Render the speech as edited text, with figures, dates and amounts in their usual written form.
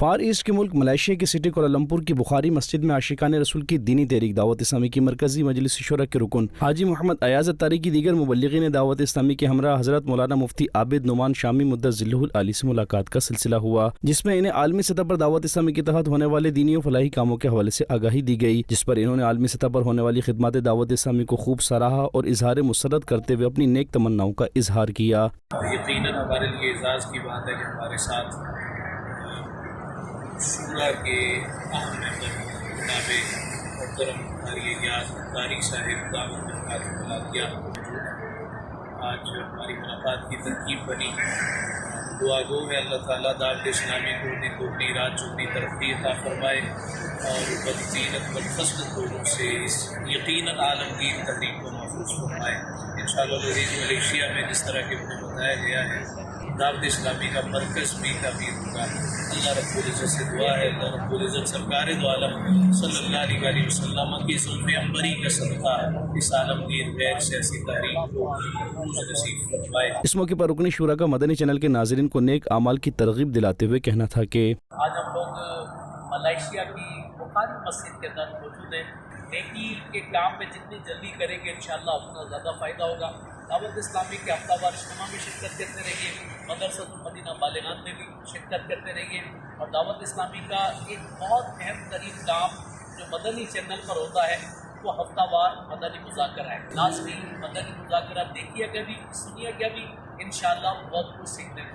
For asset کے ملک Malaysia کی city Kuala Lumpur کی بخاری مسجد میں عاشقان رسول کی دینی تحریک دعوت اسلامی کی مرکزی مجلس شورا کے رکن حاجی محمد ایاز اتاری کی دیگر مبلغین دعوت اسلامی کے ہمراہ حضرت مولانا مفتی عابد نعمان شامی مدثر ذلہ العالی سے ملاقات کا سلسلہ ہوا، جس میں انہیں عالمی سطح پر دعوت اسلامی کے تحت ہونے والے دینی و فلاحی کاموں کے حوالے سے آگاہی دی گئی، جس پر انہوں نے عالمی سطح پر ہونے والی خدمات دعوت اسلامی کو خوب سراہا اور اظہار مسرت کرتے ہوئے اپنی نیک تمناؤں کا اظہار کیا۔ یقیناً ہمارے لیے اعزاز کی بات ہے کہ ہمارے ساتھ شورا کے اہم ممبر جناب محترم قاری ایاز اتاری صاحب دعوت ملاقات آج ہماری ملاقات کی ترکیب بنی۔ دعا گو ہے اللہ تعالیٰ دعوت اسلامی کو دگنی رات چگنی ترقی عطا فرمائے اور بدزینت بدفضل لوگوں سے اس یقیناً عالمگیر تحریک کو محفوظ فرمائے۔ انشاءاللہ العزیز ملیشیا میں جس طرح کہ مجھے بتایا گیا ہے دعوت اسلامی کا مرکز بھی تعمیر ہوگا۔ اللہ رب العزت سے دعا ہے اللہ رب العزت سرکار دو عالم صلی اللہ علیہ وسلم کی ظلم عمبری کا صدقہ اس عالمگیر غیر سیاسی تحریک کو نصیب فرمائے۔ اس موقع پر رکن شورا کا مدنی چینل کے ناظرین کو نیک اعمال کی ترغیب دلاتے ہوئے کہنا تھا کہ آج ہم لوگ ملائیشیا کی بخاری مسجد کے اندر موجود ہیں۔ نیکی کے کام میں جتنی جلدی کریں گے انشاءاللہ اتنا زیادہ فائدہ ہوگا۔ دعوت اسلامی کے ہفتہ وار اجتماع میں شرکت کرتے رہیے، مدرسۃ المدینہ بالغان میں بھی شرکت کرتے رہیے، اور دعوت اسلامی کا ایک بہت اہم ترین کام جو مدنی چینل پر ہوتا ہے وہ ہفتہ وار مدنی مذاکرہ ہے۔ لازمی مدنی مذاکرہ دیکھیے گا بھی، سنیے گا بھی، انشاءاللہ بہت کچھ سیکھنے کو